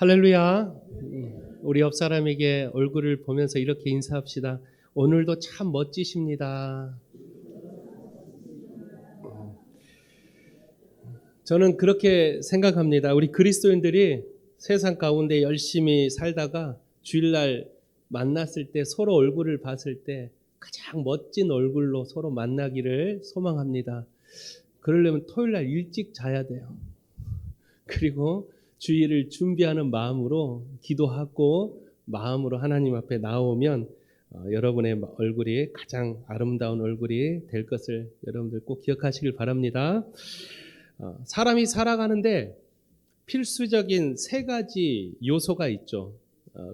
할렐루야. 우리 옆 사람에게 얼굴을 보면서 이렇게 인사합시다. 오늘도 참 멋지십니다. 저는 그렇게 생각합니다. 우리 그리스도인들이 세상 가운데 열심히 살다가 주일날 만났을 때 서로 얼굴을 봤을 때 가장 멋진 얼굴로 서로 만나기를 소망합니다. 그러려면 토요일날 일찍 자야 돼요. 그리고 주일을 준비하는 마음으로 기도하고 마음으로 하나님 앞에 나오면 여러분의 얼굴이 가장 아름다운 얼굴이 될 것을 여러분들 꼭 기억하시길 바랍니다. 사람이 살아가는데 필수적인 세 가지 요소가 있죠.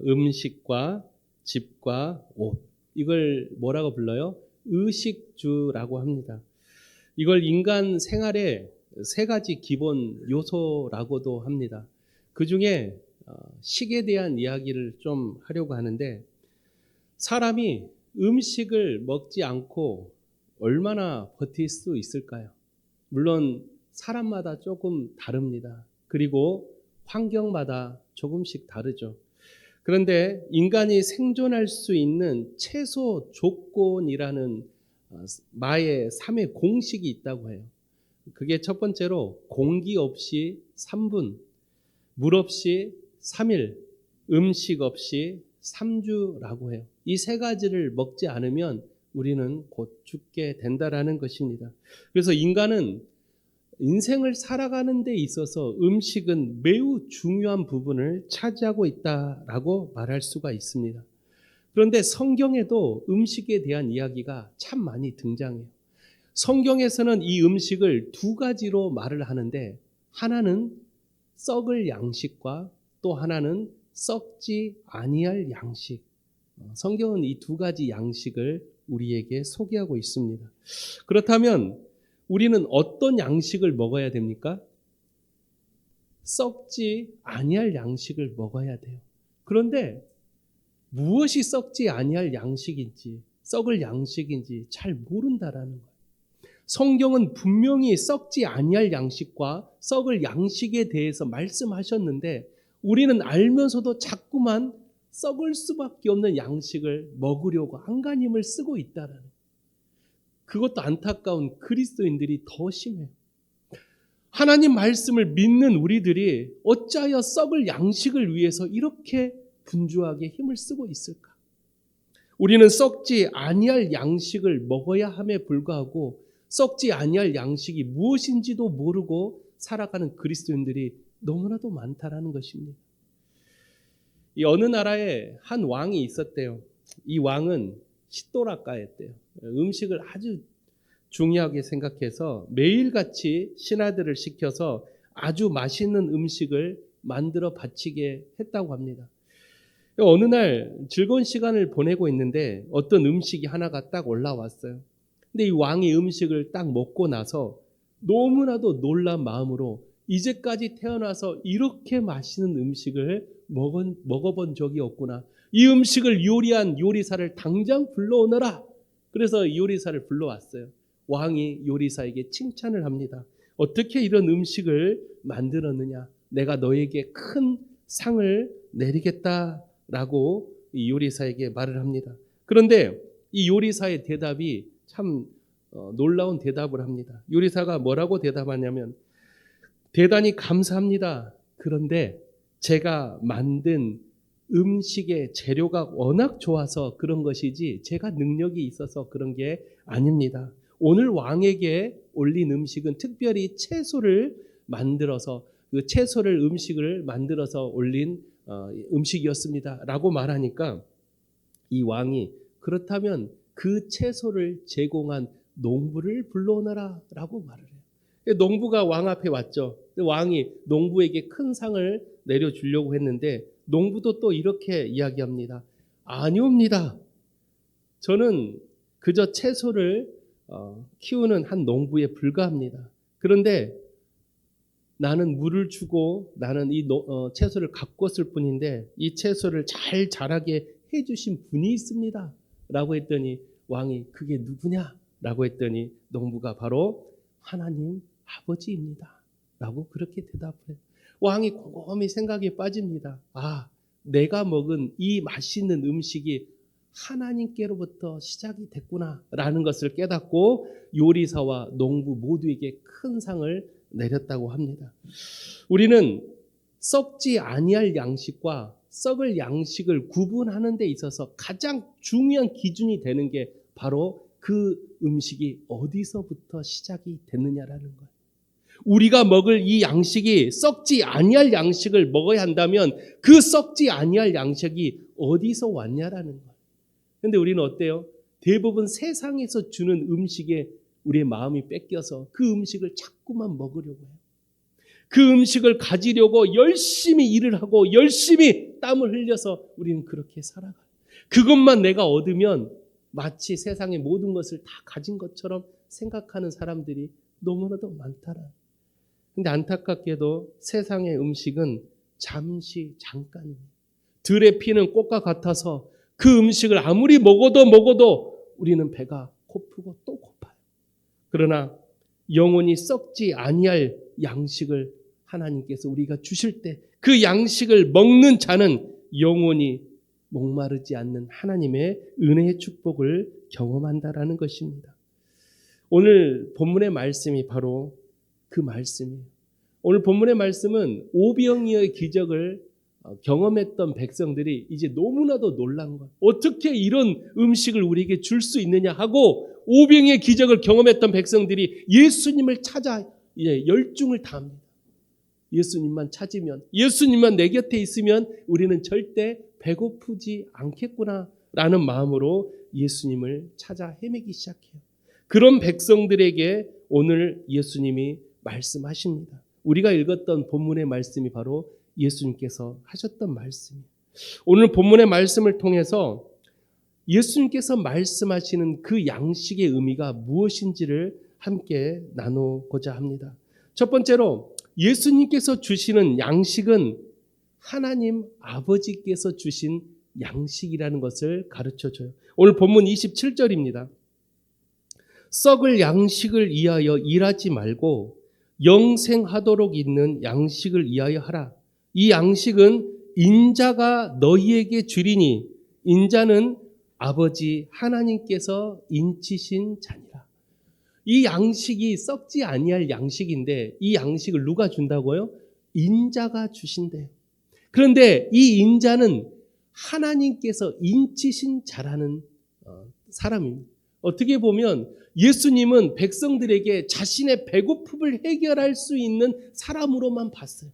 음식과 집과 옷. 이걸 뭐라고 불러요? 의식주라고 합니다. 이걸 인간 생활의 세 가지 기본 요소라고도 합니다. 그 중에 식에 대한 이야기를 좀 하려고 하는데, 사람이 음식을 먹지 않고 얼마나 버틸 수 있을까요? 물론 사람마다 조금 다릅니다. 그리고 환경마다 조금씩 다르죠. 그런데 인간이 생존할 수 있는 최소 조건이라는 마의 3의 공식이 있다고 해요. 그게 첫 번째로 공기 없이 3분, 물 없이 3일, 음식 없이 3주라고 해요. 이 세 가지를 먹지 않으면 우리는 곧 죽게 된다라는 것입니다. 그래서 인간은 인생을 살아가는 데 있어서 음식은 매우 중요한 부분을 차지하고 있다라고 말할 수가 있습니다. 그런데 성경에도 음식에 대한 이야기가 참 많이 등장해요. 성경에서는 이 음식을 두 가지로 말을 하는데, 하나는 썩을 양식과 또 하나는 썩지 아니할 양식. 성경은 이 두 가지 양식을 우리에게 소개하고 있습니다. 그렇다면 우리는 어떤 양식을 먹어야 됩니까? 썩지 아니할 양식을 먹어야 돼요. 그런데 무엇이 썩지 아니할 양식인지, 썩을 양식인지 잘 모른다라는 거예요. 성경은 분명히 썩지 아니할 양식과 썩을 양식에 대해서 말씀하셨는데, 우리는 알면서도 자꾸만 썩을 수밖에 없는 양식을 먹으려고 안간힘을 쓰고 있다라는 거예요. 그것도 안타까운 그리스도인들이 더 심해요. 하나님 말씀을 믿는 우리들이 어찌하여 썩을 양식을 위해서 이렇게 분주하게 힘을 쓰고 있을까? 우리는 썩지 아니할 양식을 먹어야 함에 불구하고 썩지 아니할 양식이 무엇인지도 모르고 살아가는 그리스도인들이 너무나도 많다라는 것입니다. 이 어느 나라에 한 왕이 있었대요. 이 왕은 식도락가였대요. 음식을 아주 중요하게 생각해서 매일같이 신하들을 시켜서 아주 맛있는 음식을 만들어 바치게 했다고 합니다. 어느 날 즐거운 시간을 보내고 있는데 어떤 음식이 하나가 딱 올라왔어요. 근데 이 왕이 음식을 딱 먹고 나서 너무나도 놀란 마음으로 이제까지 태어나서 이렇게 맛있는 음식을 먹어본 적이 없구나. 이 음식을 요리한 요리사를 당장 불러오너라. 그래서 요리사를 불러왔어요. 왕이 요리사에게 칭찬을 합니다. 어떻게 이런 음식을 만들었느냐? 내가 너에게 큰 상을 내리겠다라고 이 요리사에게 말을 합니다. 그런데 이 요리사의 대답이 참 놀라운 대답을 합니다. 요리사가 뭐라고 대답하냐면, 대단히 감사합니다. 그런데 제가 만든 음식의 재료가 워낙 좋아서 그런 것이지 제가 능력이 있어서 그런 게 아닙니다. 오늘 왕에게 올린 음식은 특별히 채소를 만들어서 그 채소를 음식을 만들어서 올린 음식이었습니다 라고 말하니까 이 왕이 그렇다면 그 채소를 제공한 농부를 불러오너라 라고 말을 해요. 농부가 왕 앞에 왔죠. 왕이 농부에게 큰 상을 내려주려고 했는데 농부도 또 이렇게 이야기합니다. 아니옵니다. 저는 그저 채소를 키우는 한 농부에 불과합니다. 그런데 나는 물을 주고 나는 이 채소를 가꿨을 뿐인데 이 채소를 잘 자라게 해주신 분이 있습니다 라고 했더니 왕이 그게 누구냐 라고 했더니 농부가 바로 하나님 아버지입니다 라고 그렇게 대답해요. 왕이 곰곰이 생각에 빠집니다. 아, 내가 먹은 이 맛있는 음식이 하나님께로부터 시작이 됐구나라는 것을 깨닫고 요리사와 농부 모두에게 큰 상을 내렸다고 합니다. 우리는 썩지 아니할 양식과 썩을 양식을 구분하는 데 있어서 가장 중요한 기준이 되는 게 바로 그 음식이 어디서부터 시작이 됐느냐라는 거예요. 우리가 먹을 이 양식이 썩지 아니할 양식을 먹어야 한다면 그 썩지 아니할 양식이 어디서 왔냐라는 거예요. 그런데 우리는 어때요? 대부분 세상에서 주는 음식에 우리의 마음이 뺏겨서 그 음식을 자꾸만 먹으려고 해요. 그 음식을 가지려고 열심히 일을 하고 열심히 땀을 흘려서 우리는 그렇게 살아가요. 그것만 내가 얻으면 마치 세상의 모든 것을 다 가진 것처럼 생각하는 사람들이 너무나도 많더라. 근데 안타깝게도 세상의 음식은 잠시 잠깐입니다. 들에 피는 꽃과 같아서 그 음식을 아무리 먹어도 우리는 배가 고프고 또 고파요. 그러나 영원히 썩지 아니할 양식을 하나님께서 우리가 주실 때 그 양식을 먹는 자는 영원히 목마르지 않는 하나님의 은혜의 축복을 경험한다라는 것입니다. 오늘 본문의 말씀이 바로 그 말씀이에요. 오늘 본문의 말씀은 오병이어의 기적을 경험했던 백성들이 이제 너무나도 놀란 것. 어떻게 이런 음식을 우리에게 줄 수 있느냐 하고 오병이어의 기적을 경험했던 백성들이 예수님을 찾아 열중을 다합니다. 예수님만 찾으면, 예수님만 내 곁에 있으면 우리는 절대 배고프지 않겠구나라는 마음으로 예수님을 찾아 헤매기 시작해요. 그런 백성들에게 오늘 예수님이 말씀하십니다. 우리가 읽었던 본문의 말씀이 바로 예수님께서 하셨던 말씀이에요. 오늘 본문의 말씀을 통해서 예수님께서 말씀하시는 그 양식의 의미가 무엇인지를 함께 나누고자 합니다. 첫 번째로 예수님께서 주시는 양식은 하나님 아버지께서 주신 양식이라는 것을 가르쳐줘요. 오늘 본문 27절입니다. 썩을 양식을 위하여 일하지 말고 영생하도록 있는 양식을 위하여 하라. 이 양식은 인자가 너희에게 주리니 인자는 아버지 하나님께서 인치신 자니라. 이 양식이 썩지 아니할 양식인데 이 양식을 누가 준다고요? 인자가 주신대요. 그런데 이 인자는 하나님께서 인치신 자라는 사람입니다. 어떻게 보면 예수님은 백성들에게 자신의 배고픔을 해결할 수 있는 사람으로만 봤어요.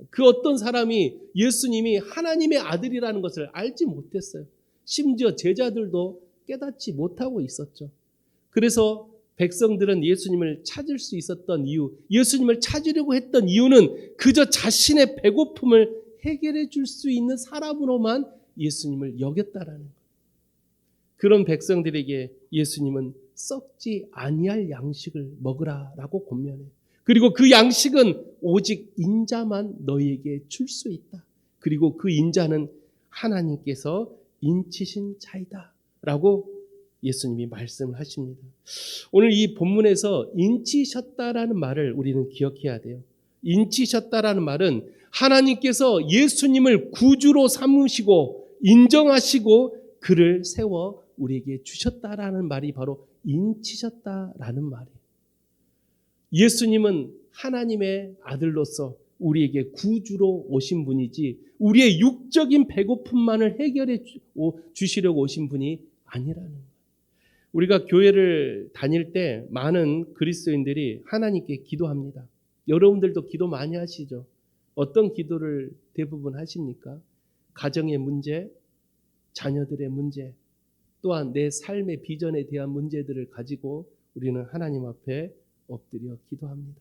그 어떤 사람이 예수님이 하나님의 아들이라는 것을 알지 못했어요. 심지어 제자들도 깨닫지 못하고 있었죠. 그래서 백성들은 예수님을 찾을 수 있었던 이유, 예수님을 찾으려고 했던 이유는 그저 자신의 배고픔을 해결해 줄 수 있는 사람으로만 예수님을 여겼다라는 거예요. 그런 백성들에게 예수님은 썩지 아니할 양식을 먹으라라고 권면해요. 그리고 그 양식은 오직 인자만 너희에게 줄 수 있다. 그리고 그 인자는 하나님께서 인치신 자이다 라고 예수님이 말씀을 하십니다. 오늘 이 본문에서 인치셨다라는 말을 우리는 기억해야 돼요. 인치셨다라는 말은 하나님께서 예수님을 구주로 삼으시고 인정하시고 그를 세워 우리에게 주셨다라는 말이 바로 인치셨다라는 말이에요. 예수님은 하나님의 아들로서 우리에게 구주로 오신 분이지 우리의 육적인 배고픔만을 해결해 주시려고 오신 분이 아니라는 거예요. 우리가 교회를 다닐 때 많은 그리스도인들이 하나님께 기도합니다. 여러분들도 기도 많이 하시죠? 어떤 기도를 대부분 하십니까? 가정의 문제, 자녀들의 문제, 또한 내 삶의 비전에 대한 문제들을 가지고 우리는 하나님 앞에 엎드려 기도합니다.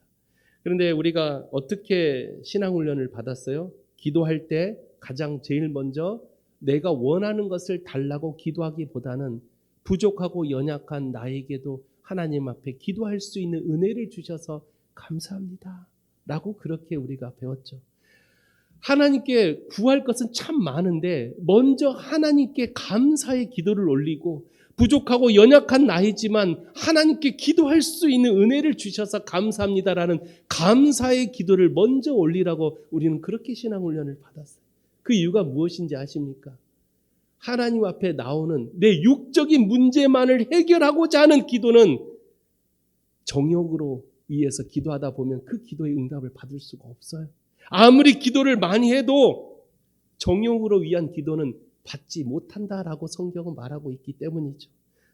그런데 우리가 어떻게 신앙훈련을 받았어요? 기도할 때 가장 제일 먼저 내가 원하는 것을 달라고 기도하기보다는 부족하고 연약한 나에게도 하나님 앞에 기도할 수 있는 은혜를 주셔서 감사합니다 라고 그렇게 우리가 배웠죠. 하나님께 구할 것은 참 많은데 먼저 하나님께 감사의 기도를 올리고 부족하고 연약한 나이지만 하나님께 기도할 수 있는 은혜를 주셔서 감사합니다라는 감사의 기도를 먼저 올리라고 우리는 그렇게 신앙훈련을 받았어요. 그 이유가 무엇인지 아십니까? 하나님 앞에 나오는 내 육적인 문제만을 해결하고자 하는 기도는 정욕으로 위해서 기도하다 보면 그 기도의 응답을 받을 수가 없어요. 아무리 기도를 많이 해도 정욕으로 위한 기도는 받지 못한다라고 성경은 말하고 있기 때문이죠.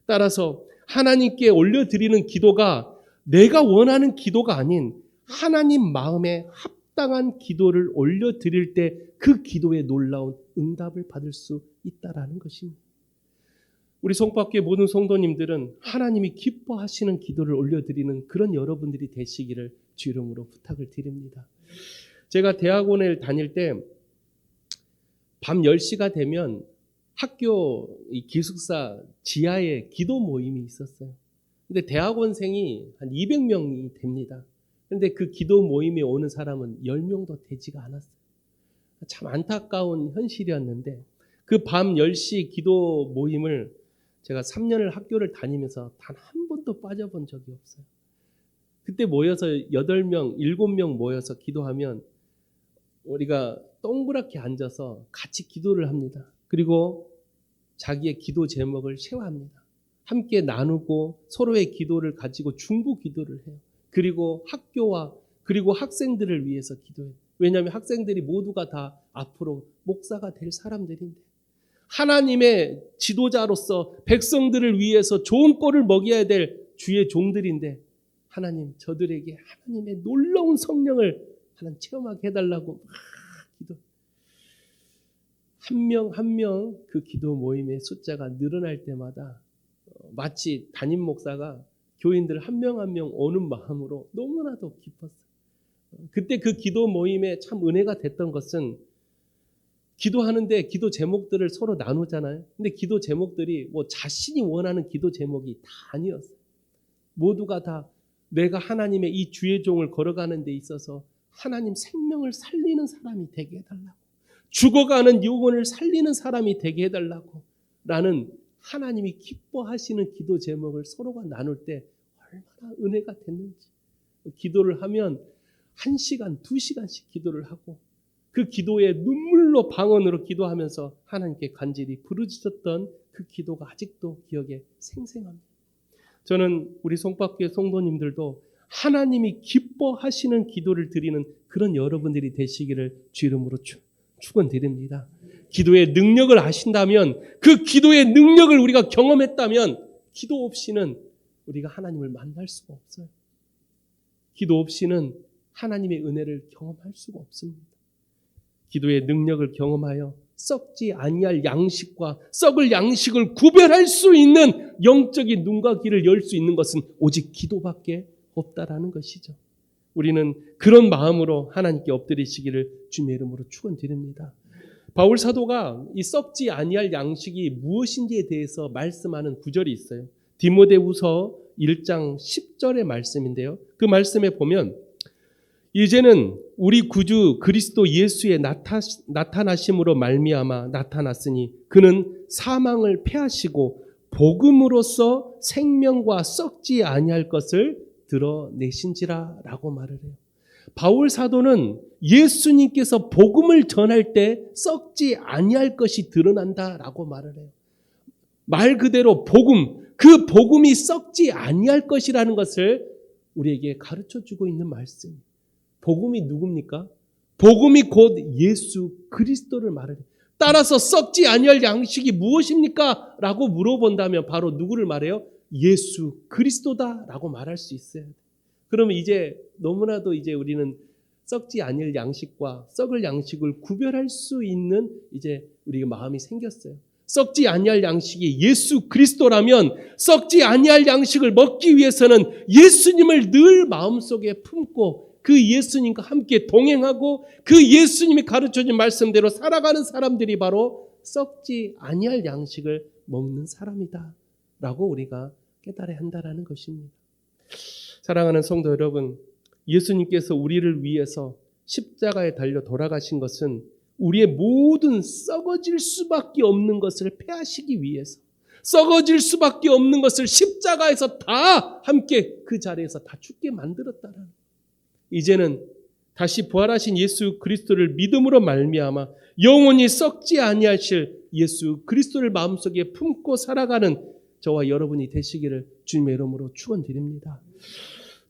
따라서 하나님께 올려드리는 기도가 내가 원하는 기도가 아닌 하나님 마음에 합당한 기도를 올려드릴 때 그 기도에 놀라운 응답을 받을 수 있다라는 것입니다. 우리 송파교회 모든 성도님들은 하나님이 기뻐하시는 기도를 올려드리는 그런 여러분들이 되시기를 주 이름으로 부탁을 드립니다. 제가 대학원을 다닐 때 밤 10시가 되면 학교 기숙사 지하에 기도 모임이 있었어요. 근데 대학원생이 한 200명이 됩니다. 근데 그 기도 모임에 오는 사람은 10명도 되지가 않았어요. 참 안타까운 현실이었는데 그 밤 10시 기도 모임을 제가 3년을 학교를 다니면서 단 한 번도 빠져본 적이 없어요. 그때 모여서 8명, 7명 모여서 기도하면 우리가 동그랗게 앉아서 같이 기도를 합니다. 그리고 자기의 기도 제목을 쉐어합니다. 함께 나누고 서로의 기도를 가지고 중보 기도를 해요. 그리고 학교와 그리고 학생들을 위해서 기도해요. 왜냐하면 학생들이 모두가 다 앞으로 목사가 될 사람들인데 하나님의 지도자로서 백성들을 위해서 좋은 꼴을 먹여야 될 주의 종들인데 하나님 저들에게 하나님의 놀라운 성령을 하나님 체험하게 해달라고 기도. 한 명 한 명 그 기도 모임의 숫자가 늘어날 때마다 마치 담임 목사가 교인들 한 명 한 명 오는 마음으로 너무나도 기뻤어요. 그때 그 기도 모임에 참 은혜가 됐던 것은 기도하는데 기도 제목들을 서로 나누잖아요. 근데 기도 제목들이 뭐 자신이 원하는 기도 제목이 다 아니었어요. 모두가 다 내가 하나님의 이 주의 종을 걸어가는 데 있어서 하나님 생명을 살리는 사람이 되게 해달라고, 죽어가는 영혼을 살리는 사람이 되게 해달라고 라는 하나님이 기뻐하시는 기도 제목을 서로가 나눌 때 얼마나 은혜가 됐는지. 기도를 하면 1시간, 2시간씩 기도를 하고 그 기도에 눈물로 방언으로 기도하면서 하나님께 간절히 부르짖었던 그 기도가 아직도 기억에 생생합니다. 저는 우리 송파교회 성도님들도 하나님이 기뻐하시는 기도를 드리는 그런 여러분들이 되시기를 주 이름으로 축원드립니다. 기도의 능력을 아신다면, 그 기도의 능력을 우리가 경험했다면 기도 없이는 우리가 하나님을 만날 수가 없어요. 기도 없이는 하나님의 은혜를 경험할 수가 없습니다. 기도의 능력을 경험하여 썩지 아니할 양식과 썩을 양식을 구별할 수 있는 영적인 눈과 귀를 열 수 있는 것은 오직 기도밖에 없다라는 것이죠. 우리는 그런 마음으로 하나님께 엎드리시기를 주님의 이름으로 축원드립니다. 바울 사도가 이 썩지 아니할 양식이 무엇인지에 대해서 말씀하는 구절이 있어요. 디모데후서 1장 10절의 말씀인데요. 그 말씀에 보면 이제는 우리 구주 그리스도 예수의 나타나심으로 말미암아 나타났으니 그는 사망을 패하시고 복음으로써 생명과 썩지 아니할 것을 드러내신지라 라고 말을 해요. 바울 사도는 예수님께서 복음을 전할 때 썩지 아니할 것이 드러난다라고 말을 해요. 말 그대로 복음, 그 복음이 썩지 아니할 것이라는 것을 우리에게 가르쳐주고 있는 말씀. 복음이 누굽니까? 복음이 곧 예수 그리스도를 말해요. 따라서 썩지 아니할 양식이 무엇입니까? 라고 물어본다면 바로 누구를 말해요? 예수 그리스도다라고 말할 수 있어요. 그러면 이제 너무나도 이제 우리는 썩지 아니할 양식과 썩을 양식을 구별할 수 있는 이제 우리가 마음이 생겼어요. 썩지 아니할 양식이 예수 그리스도라면 썩지 아니할 양식을 먹기 위해서는 예수님을 늘 마음속에 품고 그 예수님과 함께 동행하고 그 예수님이 가르쳐준 말씀대로 살아가는 사람들이 바로 썩지 아니할 양식을 먹는 사람이다 라고 우리가 깨달아야 한다는 것입니다. 사랑하는 성도 여러분, 예수님께서 우리를 위해서 십자가에 달려 돌아가신 것은 우리의 모든 썩어질 수밖에 없는 것을 패하시기 위해서, 썩어질 수밖에 없는 것을 십자가에서 다 함께 그 자리에서 다 죽게 만들었다라는 거예요. 이제는 다시 부활하신 예수 그리스도를 믿음으로 말미암아 영원히 썩지 아니하실 예수 그리스도를 마음속에 품고 살아가는 저와 여러분이 되시기를 주님의 이름으로 축원드립니다.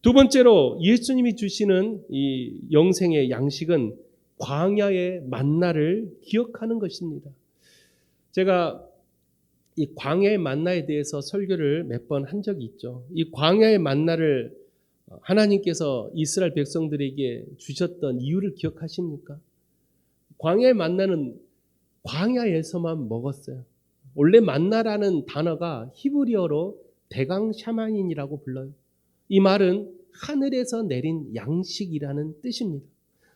두 번째로 예수님이 주시는 이 영생의 양식은 광야의 만나를 기억하는 것입니다. 제가 이 광야의 만나에 대해서 설교를 몇 번 한 적이 있죠. 이 광야의 만나를 하나님께서 이스라엘 백성들에게 주셨던 이유를 기억하십니까? 광야의 만나는 광야에서만 먹었어요. 원래 만나라는 단어가 히브리어로 대강 샤마닌이라고 불러요. 이 말은 하늘에서 내린 양식이라는 뜻입니다.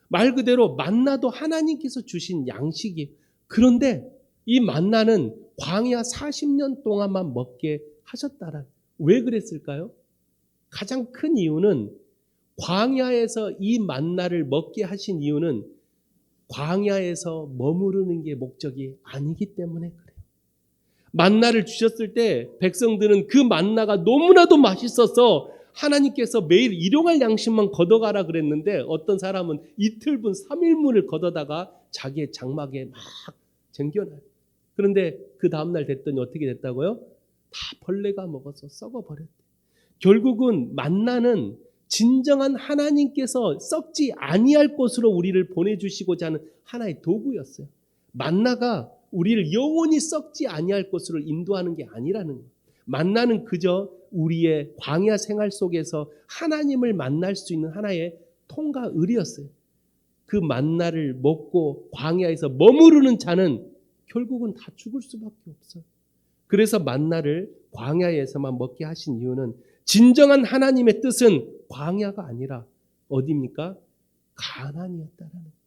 말 그대로 만나도 하나님께서 주신 양식이에요. 그런데 이 만나는 광야 40년 동안만 먹게 하셨다라. 왜 그랬을까요? 가장 큰 이유는 광야에서 이 만나를 먹게 하신 이유는 광야에서 머무르는 게 목적이 아니기 때문에 그래요. 만나를 주셨을 때 백성들은 그 만나가 너무나도 맛있어서 하나님께서 매일 일용할 양식만 걷어가라 그랬는데 어떤 사람은 이틀분 3일분을 걷어다가 자기의 장막에 막 쟁겨놔요. 그런데 그 다음날 됐더니 어떻게 됐다고요? 다 벌레가 먹어서 썩어버렸대요. 결국은 만나는 진정한 하나님께서 썩지 아니할 곳으로 우리를 보내주시고자 하는 하나의 도구였어요. 만나가 우리를 영원히 썩지 아니할 곳으로 인도하는 게 아니라는 거예요. 만나는 그저 우리의 광야 생활 속에서 하나님을 만날 수 있는 하나의 통과 의리였어요. 그 만나를 먹고 광야에서 머무르는 자는 결국은 다 죽을 수밖에 없어요. 그래서 만나를 광야에서만 먹게 하신 이유는 진정한 하나님의 뜻은 광야가 아니라 어디입니까? 가나안이었다라는 거예요.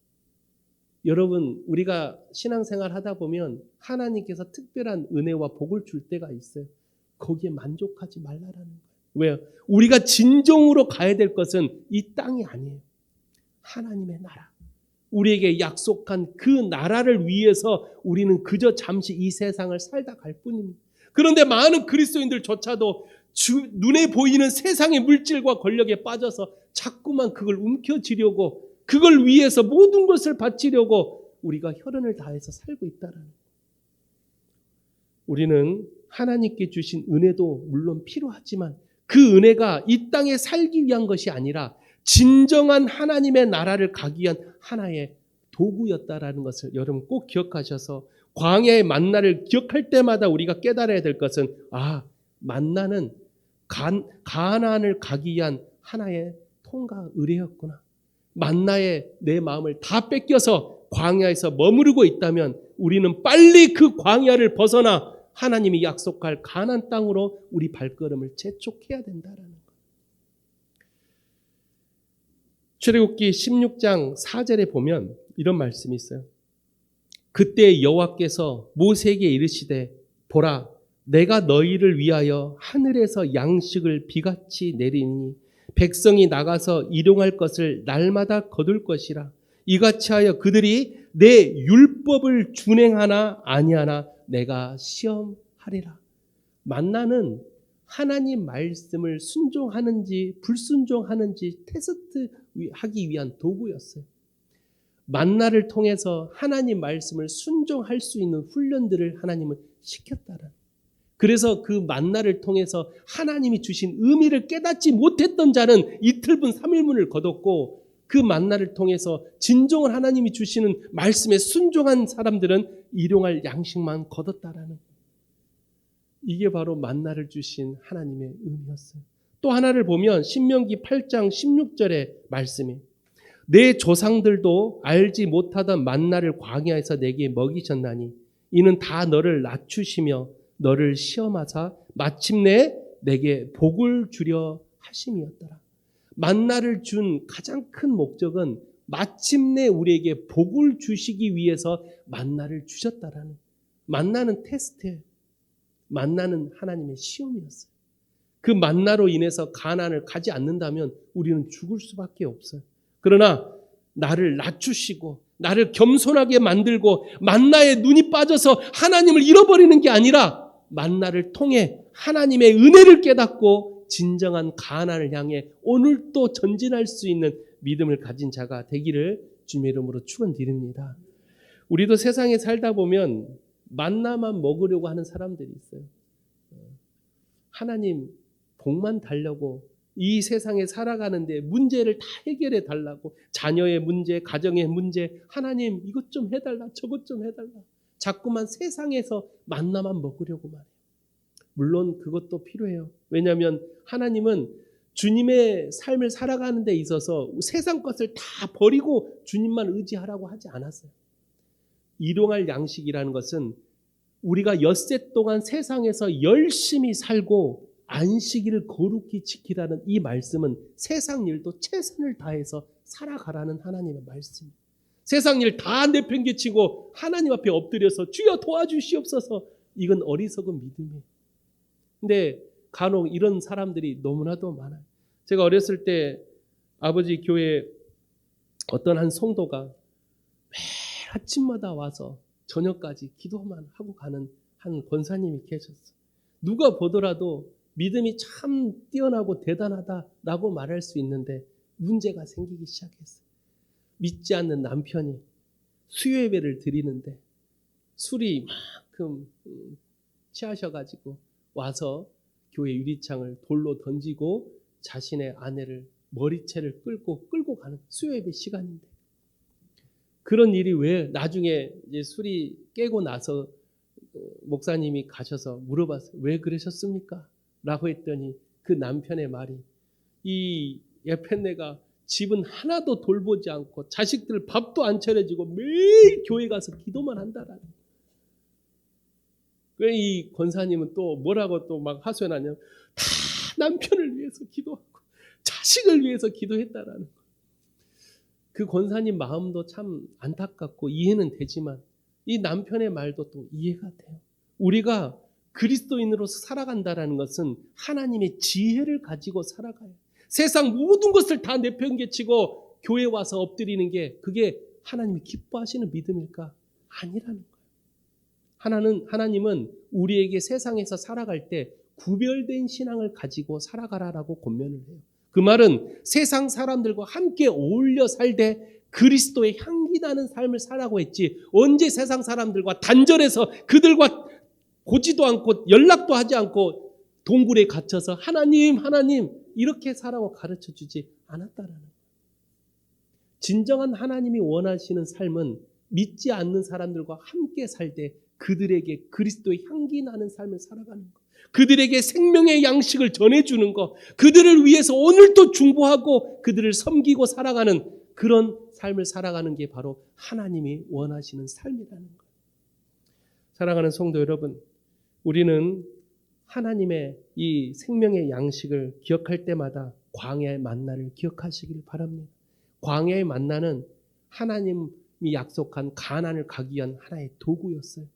여러분, 우리가 신앙생활 하다 보면 하나님께서 특별한 은혜와 복을 줄 때가 있어요. 거기에 만족하지 말라라는 거예요. 왜요? 우리가 진정으로 가야 될 것은 이 땅이 아니에요. 하나님의 나라. 우리에게 약속한 그 나라를 위해서 우리는 그저 잠시 이 세상을 살다 갈 뿐입니다. 그런데 많은 그리스도인들조차도 눈에 보이는 세상의 물질과 권력에 빠져서 자꾸만 그걸 움켜쥐려고 그걸 위해서 모든 것을 바치려고 우리가 혈연을 다해서 살고 있다는 거예요. 우리는 하나님께 주신 은혜도 물론 필요하지만 그 은혜가 이 땅에 살기 위한 것이 아니라 진정한 하나님의 나라를 가기 위한 하나의 도구였다라는 것을 여러분 꼭 기억하셔서 광야의 만나를 기억할 때마다 우리가 깨달아야 될 것은 만나는 가나안을 가기 위한 하나의 통과 의례였구나. 만나에 내 마음을 다 뺏겨서 광야에서 머무르고 있다면 우리는 빨리 그 광야를 벗어나 하나님이 약속할 가나안 땅으로 우리 발걸음을 재촉해야 된다라는 거예요. 출애굽기 16장 4절에 보면 이런 말씀이 있어요. 그때 여호와께서 모세에게 이르시되 보라 내가 너희를 위하여 하늘에서 양식을 비같이 내리니 백성이 나가서 일용할 것을 날마다 거둘 것이라. 이같이 하여 그들이 내 율법을 준행하나 아니하나 내가 시험하리라. 만나는 하나님 말씀을 순종하는지 불순종하는지 테스트하기 위한 도구였어요. 만나를 통해서 하나님 말씀을 순종할 수 있는 훈련들을 하나님은 시켰다라는. 그래서 그 만나를 통해서 하나님이 주신 의미를 깨닫지 못했던 자는 이틀분 3일분을 거뒀고 그 만나를 통해서 진정한 하나님이 주시는 말씀에 순종한 사람들은 일용할 양식만 거뒀다라는. 이게 바로 만나를 주신 하나님의 의미였어요. 또 하나를 보면 신명기 8장 16절의 말씀이 내 조상들도 알지 못하던 만나를 광야에서 내게 먹이셨나니 이는 다 너를 낮추시며 너를 시험하사 마침내 내게 복을 주려 하심이었더라. 만나를 준 가장 큰 목적은 마침내 우리에게 복을 주시기 위해서 만나를 주셨다라는. 만나는 테스트예요. 만나는 하나님의 시험이었어요. 그 만나로 인해서 가나안을 가지 않는다면 우리는 죽을 수밖에 없어요. 그러나 나를 낮추시고 나를 겸손하게 만들고 만나에 눈이 빠져서 하나님을 잃어버리는 게 아니라 만나를 통해 하나님의 은혜를 깨닫고 진정한 가나안을 향해 오늘도 전진할 수 있는 믿음을 가진 자가 되기를 주님의 이름으로 축원드립니다. 우리도 세상에 살다 보면 만나만 먹으려고 하는 사람들이 있어요. 하나님 복만 달라고 이 세상에 살아가는데 문제를 다 해결해 달라고, 자녀의 문제, 가정의 문제, 하나님 이것 좀 해달라, 저것 좀 해달라. 자꾸만 세상에서 만나만 먹으려고만 해요. 물론 그것도 필요해요. 왜냐하면 하나님은 주님의 삶을 살아가는 데 있어서 세상 것을 다 버리고 주님만 의지하라고 하지 않았어요. 일용할 양식이라는 것은 우리가 엿새 동안 세상에서 열심히 살고 안식일을 거룩히 지키라는 이 말씀은 세상 일도 최선을 다해서 살아가라는 하나님의 말씀입니다. 세상 일 다 내팽개치고 하나님 앞에 엎드려서 주여 도와주시옵소서, 이건 어리석은 믿음이에요. 근데 간혹 이런 사람들이 너무나도 많아요. 제가 어렸을 때 아버지 교회에 어떤 한 성도가 매일 아침마다 와서 저녁까지 기도만 하고 가는 한 권사님이 계셨어요. 누가 보더라도 믿음이 참 뛰어나고 대단하다라고 말할 수 있는데 문제가 생기기 시작했어요. 믿지 않는 남편이 수요예배를 드리는데 술이 이만큼 취하셔가지고 와서 교회 유리창을 돌로 던지고 자신의 아내를 머리채를 끌고 가는 수요예배 시간인데, 그런 일이 왜 나중에 이제 술이 깨고 나서 목사님이 가셔서 물어봤어요. 왜 그러셨습니까? 라고 했더니 그 남편의 말이, 이 예편네가 집은 하나도 돌보지 않고 자식들 밥도 안 차려주고 매일 교회 가서 기도만 한다라는. 왜 이 권사님은 또 뭐라고 또 막 하소연하냐면 다 남편을 위해서 기도하고 자식을 위해서 기도했다라는 거. 그 권사님 마음도 참 안타깝고 이해는 되지만 이 남편의 말도 또 이해가 돼요. 우리가 그리스도인으로서 살아간다는 것은 하나님의 지혜를 가지고 살아가요. 세상 모든 것을 다 내팽개치고 교회 와서 엎드리는 게 그게 하나님이 기뻐하시는 믿음일까? 아니라는 거예요. 하나님은 우리에게 세상에서 살아갈 때 구별된 신앙을 가지고 살아가라라고 권면을 해요. 그 말은 세상 사람들과 함께 어울려 살되 그리스도의 향기 나는 삶을 살라고 했지, 언제 세상 사람들과 단절해서 그들과 보지도 않고 연락도 하지 않고 동굴에 갇혀서 하나님 이렇게 살라고 가르쳐 주지 않았다라는 거예요. 진정한 하나님이 원하시는 삶은 믿지 않는 사람들과 함께 살 때 그들에게 그리스도의 향기 나는 삶을 살아가는 것, 그들에게 생명의 양식을 전해주는 것, 그들을 위해서 오늘도 중보하고 그들을 섬기고 살아가는 그런 삶을 살아가는 게 바로 하나님이 원하시는 삶이라는 거예요. 사랑하는 성도 여러분, 우리는 하나님의 이 생명의 양식을 기억할 때마다 광야의 만나를 기억하시길 바랍니다. 광야의 만나는 하나님이 약속한 가나안을 가기 위한 하나의 도구였어요.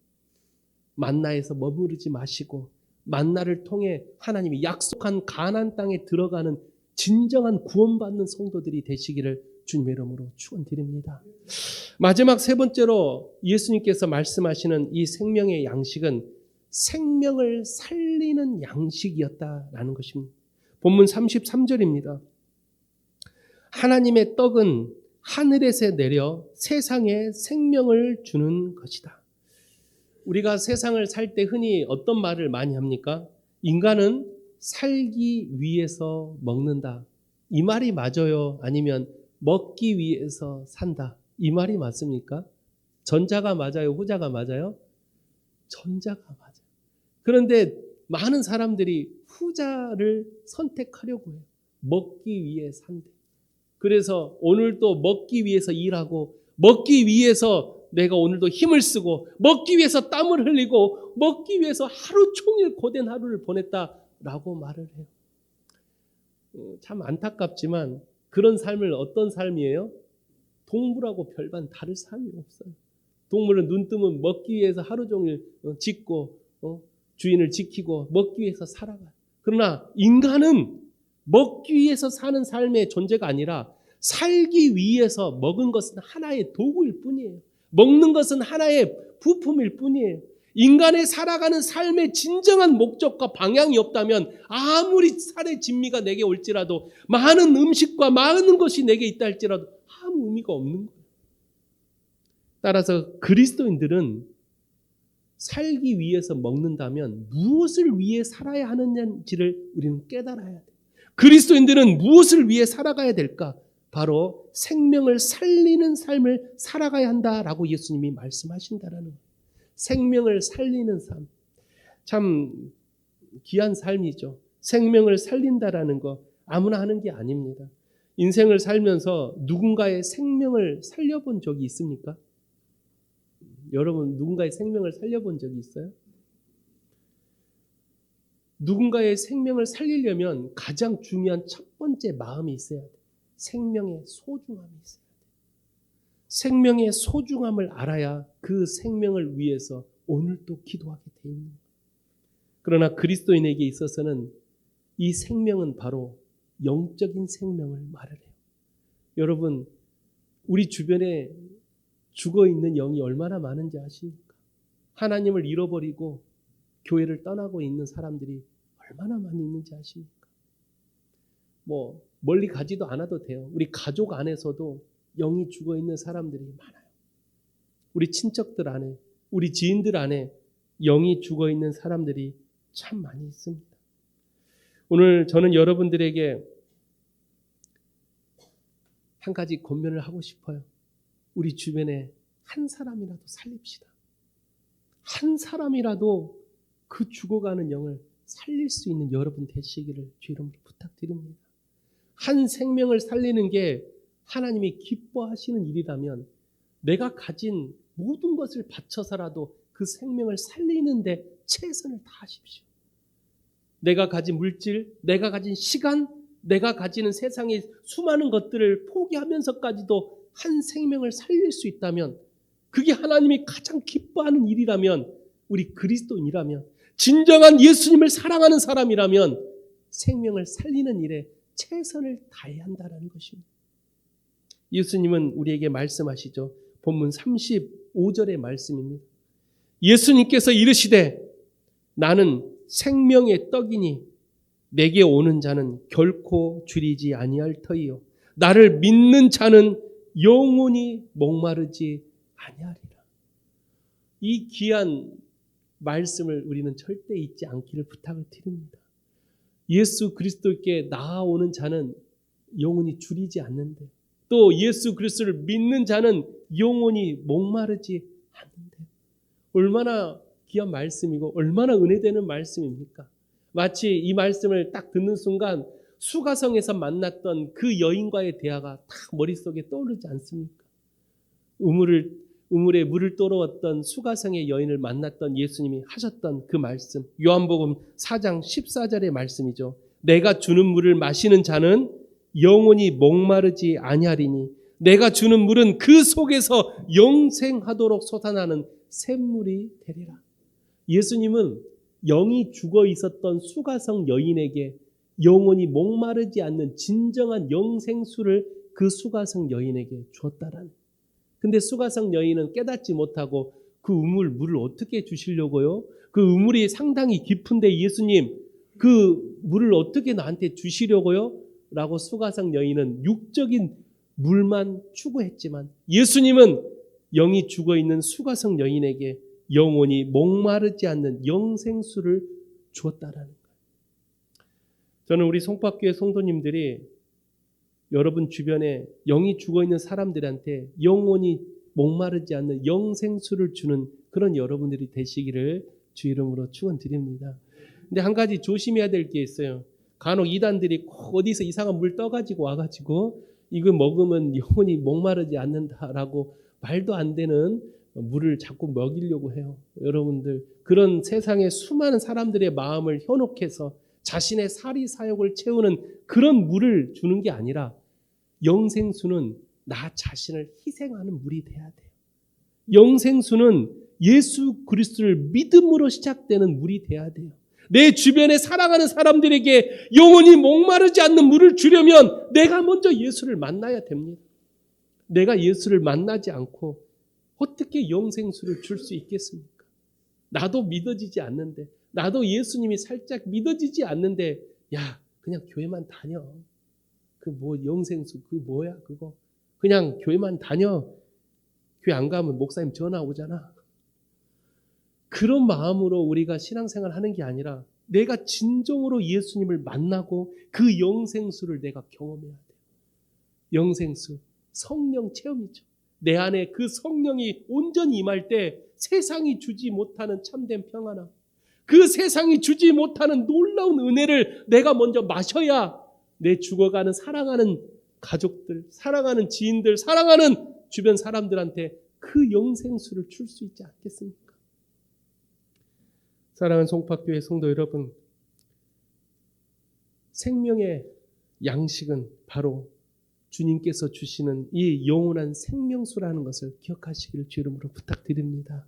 만나에서 머무르지 마시고 만나를 통해 하나님이 약속한 가나안 땅에 들어가는 진정한 구원받는 성도들이 되시기를 주님의 이름으로 축원드립니다. 마지막 세 번째로 예수님께서 말씀하시는 이 생명의 양식은 생명을 살리는 양식이었다라는 것입니다. 본문 33절입니다. 하나님의 떡은 하늘에서 내려 세상에 생명을 주는 것이다. 우리가 세상을 살 때 흔히 어떤 말을 많이 합니까? 인간은 살기 위해서 먹는다. 이 말이 맞아요? 아니면 먹기 위해서 산다. 이 말이 맞습니까? 전자가 맞아요? 후자가 맞아요? 전자가 맞아요. 그런데 많은 사람들이 후자를 선택하려고 해요. 먹기 위해 산대. 그래서 오늘도 먹기 위해서 일하고, 먹기 위해서 내가 오늘도 힘을 쓰고, 먹기 위해서 땀을 흘리고, 먹기 위해서 하루 종일 고된 하루를 보냈다라고 말을 해요. 참 안타깝지만 그런 삶을 어떤 삶이에요? 동물하고 별반 다를 삶이 없어요. 동물은 눈 뜨면 먹기 위해서 하루 종일 짖고 주인을 지키고 먹기 위해서 살아가요. 그러나 인간은 먹기 위해서 사는 삶의 존재가 아니라 살기 위해서 먹은 것은 하나의 도구일 뿐이에요. 먹는 것은 하나의 부품일 뿐이에요. 인간의 살아가는 삶의 진정한 목적과 방향이 없다면 아무리 살의 진미가 내게 올지라도 많은 음식과 많은 것이 내게 있다 할지라도 아무 의미가 없는 거예요. 따라서 그리스도인들은 살기 위해서 먹는다면 무엇을 위해 살아야 하느냐를 우리는 깨달아야 돼요. 그리스도인들은 무엇을 위해 살아가야 될까? 바로 생명을 살리는 삶을 살아가야 한다라고 예수님이 말씀하신다라는 거예요. 생명을 살리는 삶. 참 귀한 삶이죠. 생명을 살린다라는 거 아무나 하는 게 아닙니다. 인생을 살면서 누군가의 생명을 살려본 적이 있습니까? 여러분 누군가의 생명을 살려본 적이 있어요? 누군가의 생명을 살리려면 가장 중요한 첫 번째 마음이 있어야 돼요. 생명의 소중함이 있어야 돼요. 생명의 소중함을 알아야 그 생명을 위해서 오늘도 기도하게 돼 있는 거예요. 그러나 그리스도인에게 있어서는 이 생명은 바로 영적인 생명을 말을 해요. 여러분 우리 주변에 죽어있는 영이 얼마나 많은지 아십니까? 하나님을 잃어버리고 교회를 떠나고 있는 사람들이 얼마나 많이 있는지 아십니까? 멀리 가지도 않아도 돼요. 우리 가족 안에서도 영이 죽어있는 사람들이 많아요. 우리 친척들 안에, 우리 지인들 안에 영이 죽어있는 사람들이 참 많이 있습니다. 오늘 저는 여러분들에게 한 가지 권면을 하고 싶어요. 우리 주변에 한 사람이라도 살립시다. 한 사람이라도 그 죽어가는 영을 살릴 수 있는 여러분 되시기를 주 이름으로 부탁드립니다. 한 생명을 살리는 게 하나님이 기뻐하시는 일이라면 내가 가진 모든 것을 바쳐서라도 그 생명을 살리는데 최선을 다하십시오. 내가 가진 물질, 내가 가진 시간, 내가 가지는 세상의 수많은 것들을 포기하면서까지도 한 생명을 살릴 수 있다면 그게 하나님이 가장 기뻐하는 일이라면 우리 그리스도인이라면 진정한 예수님을 사랑하는 사람이라면 생명을 살리는 일에 최선을 다해야 한다는 것입니다. 예수님은 우리에게 말씀하시죠. 본문 35절의 말씀입니다. 예수님께서 이르시되 나는 생명의 떡이니 내게 오는 자는 결코 줄이지 아니할 터이요 나를 믿는 자는 영원히 목마르지 아니하리라. 이 귀한 말씀을 우리는 절대 잊지 않기를 부탁을 드립니다. 예수 그리스도께 나아오는 자는 영원히 줄이지 않는데 또 예수 그리스도를 믿는 자는 영원히 목마르지 않는데 얼마나 귀한 말씀이고 얼마나 은혜되는 말씀입니까? 마치 이 말씀을 딱 듣는 순간 수가성에서 만났던 그 여인과의 대화가 딱 머릿속에 떠오르지 않습니까? 우물에 물을 떠러왔던 수가성의 여인을 만났던 예수님이 하셨던 그 말씀, 요한복음 4장 14절의 말씀이죠. 내가 주는 물을 마시는 자는 영원히 목마르지 아니하리니 내가 주는 물은 그 속에서 영생하도록 솟아나는 샘물이 되리라. 예수님은 영이 죽어 있었던 수가성 여인에게 영원히 목마르지 않는 진정한 영생수를 그 수가성 여인에게 주었다라는. 근데 수가성 여인은 깨닫지 못하고 그 우물 물을 어떻게 주시려고요? 그 우물이 상당히 깊은데 예수님 그 물을 어떻게 나한테 주시려고요? 라고 수가성 여인은 육적인 물만 추구했지만 예수님은 영이 죽어있는 수가성 여인에게 영원히 목마르지 않는 영생수를 주었다라는 거예요. 저는 우리 송파교회 성도님들이 여러분 주변에 영이 죽어있는 사람들한테 영원히 목마르지 않는 영생수를 주는 그런 여러분들이 되시기를 주 이름으로 축원드립니다. 근데 한 가지 조심해야 될 게 있어요. 간혹 이단들이 꼭 어디서 이상한 물 떠가지고 와가지고 이거 먹으면 영원히 목마르지 않는다라고 말도 안 되는 물을 자꾸 먹이려고 해요. 여러분들 그런 세상의 수많은 사람들의 마음을 현혹해서 자신의 사리 사욕을 채우는 그런 물을 주는 게 아니라 영생수는 나 자신을 희생하는 물이 돼야 돼요. 영생수는 예수 그리스도를 믿음으로 시작되는 물이 돼야 돼요. 내 주변에 사랑하는 사람들에게 영원히 목마르지 않는 물을 주려면 내가 먼저 예수를 만나야 됩니다. 내가 예수를 만나지 않고 어떻게 영생수를 줄 수 있겠습니까? 나도 믿어지지 않는데, 나도 예수님이 살짝 믿어지지 않는데, 야, 그냥 교회만 다녀. 그 뭐 영생수 그 뭐야 그거. 그냥 교회만 다녀. 교회 안 가면 목사님 전화 오잖아. 그런 마음으로 우리가 신앙생활 하는 게 아니라 내가 진정으로 예수님을 만나고 그 영생수를 내가 경험해야 돼요. 영생수, 성령 체험이죠. 내 안에 그 성령이 온전히 임할 때 세상이 주지 못하는 참된 평안함, 그 세상이 주지 못하는 놀라운 은혜를 내가 먼저 마셔야 내 죽어가는 사랑하는 가족들, 사랑하는 지인들, 사랑하는 주변 사람들한테 그 영생수를 줄 수 있지 않겠습니까? 사랑하는 송파교회 성도 여러분, 생명의 양식은 바로 주님께서 주시는 이 영원한 생명수라는 것을 기억하시기를 주 이름으로 부탁드립니다.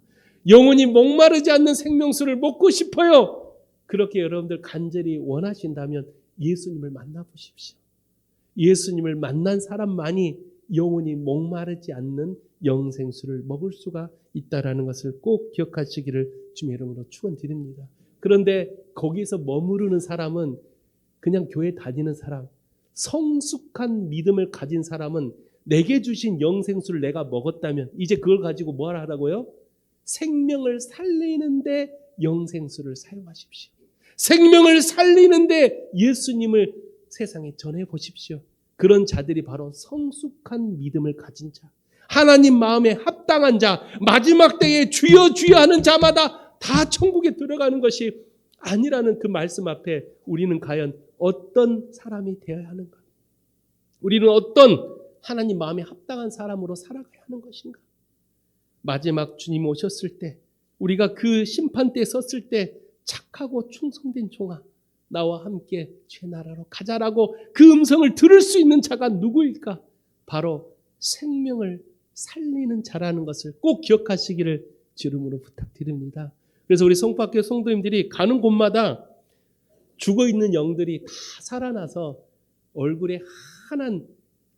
영원히 목마르지 않는 생명수를 먹고 싶어요. 그렇게 여러분들 간절히 원하신다면 예수님을 만나보십시오. 예수님을 만난 사람만이 영원히 목마르지 않는 영생수를 먹을 수가 있다는 것을 꼭 기억하시기를 주님의 이름으로 축원드립니다. 그런데 거기서 머무르는 사람은 그냥 교회 다니는 사람, 성숙한 믿음을 가진 사람은 내게 주신 영생수를 내가 먹었다면 이제 그걸 가지고 뭘 하라고요? 생명을 살리는데 영생수를 사용하십시오. 생명을 살리는데 예수님을 세상에 전해보십시오. 그런 자들이 바로 성숙한 믿음을 가진 자, 하나님 마음에 합당한 자, 마지막 때에 주여 주여 하는 자마다 다 천국에 들어가는 것이 아니라는 그 말씀 앞에 우리는 과연 어떤 사람이 되어야 하는가? 우리는 어떤 하나님 마음에 합당한 사람으로 살아가야 하는 것인가? 마지막 주님 오셨을 때, 우리가 그 심판대에 섰을 때 착하고 충성된 종아, 나와 함께 죄 나라로 가자라고 그 음성을 들을 수 있는 자가 누구일까? 바로 생명을 살리는 자라는 것을 꼭 기억하시기를 주름으로 부탁드립니다. 그래서 우리 송파교회 성도님들이 가는 곳마다 죽어있는 영들이 다 살아나서 얼굴에 환한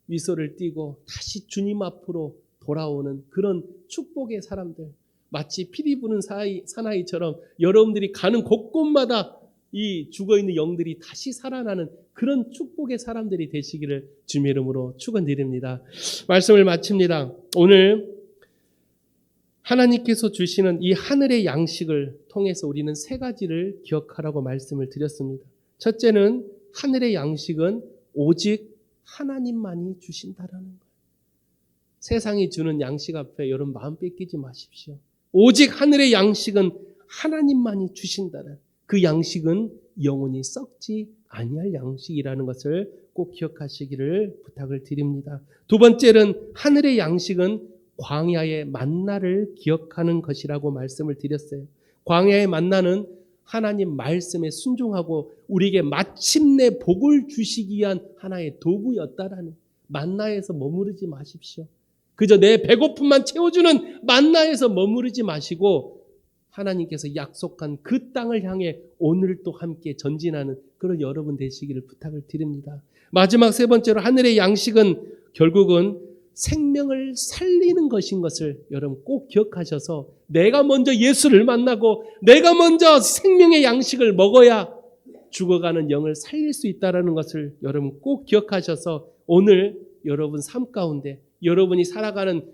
미소를 띠고 다시 주님 앞으로 돌아오는 그런 축복의 사람들, 마치 피리 부는 사나이처럼 여러분들이 가는 곳곳마다 이 죽어있는 영들이 다시 살아나는 그런 축복의 사람들이 되시기를 주님의 이름으로 축원드립니다. 말씀을 마칩니다. 오늘 하나님께서 주시는 이 하늘의 양식을 통해서 우리는 세 가지를 기억하라고 말씀을 드렸습니다. 첫째는 하늘의 양식은 오직 하나님만이 주신다라는 거예요. 세상이 주는 양식 앞에 여러분 마음 뺏기지 마십시오. 오직 하늘의 양식은 하나님만이 주신다는, 그 양식은 영원히 썩지 아니할 양식이라는 것을 꼭 기억하시기를 부탁을 드립니다. 두 번째는 하늘의 양식은 광야의 만나를 기억하는 것이라고 말씀을 드렸어요. 광야의 만나는 하나님 말씀에 순종하고 우리에게 마침내 복을 주시기 위한 하나의 도구였다라는, 만나에서 머무르지 마십시오. 그저 내 배고픔만 채워주는 만나에서 머무르지 마시고 하나님께서 약속한 그 땅을 향해 오늘 또 함께 전진하는 그런 여러분 되시기를 부탁을 드립니다. 마지막 세 번째로 하늘의 양식은 결국은 생명을 살리는 것인 것을 여러분 꼭 기억하셔서 내가 먼저 예수를 만나고 내가 먼저 생명의 양식을 먹어야 죽어가는 영을 살릴 수 있다는 것을 여러분 꼭 기억하셔서 오늘 여러분 삶 가운데, 여러분이 살아가는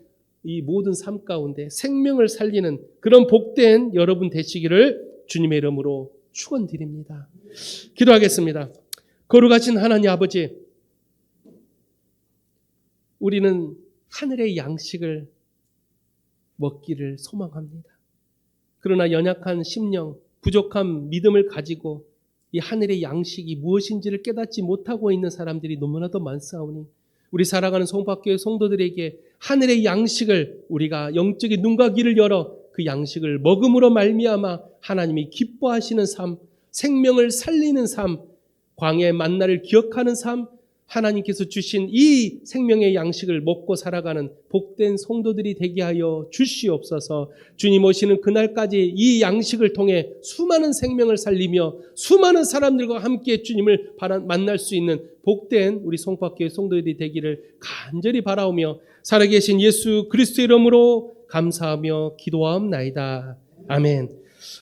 이 모든 삶 가운데 생명을 살리는 그런 복된 여러분 되시기를 주님의 이름으로 축원드립니다. 기도하겠습니다. 거룩하신 하나님 아버지, 우리는 하늘의 양식을 먹기를 소망합니다. 그러나 연약한 심령, 부족한 믿음을 가지고 이 하늘의 양식이 무엇인지를 깨닫지 못하고 있는 사람들이 너무나도 많사오니 우리 살아가는 송파교회 성도들에게 하늘의 양식을 우리가 영적인 눈과 귀를 열어 그 양식을 먹음으로 말미암아 하나님이 기뻐하시는 삶, 생명을 살리는 삶, 광야의 만나를 기억하는 삶, 하나님께서 주신 이 생명의 양식을 먹고 살아가는 복된 성도들이 되게 하여 주시옵소서. 주님 오시는 그날까지 이 양식을 통해 수많은 생명을 살리며 수많은 사람들과 함께 주님을 만날 수 있는 복된 우리 송파교회 성도들이 되기를 간절히 바라오며 살아계신 예수 그리스도의 이름으로 감사하며 기도하옵나이다. 아멘.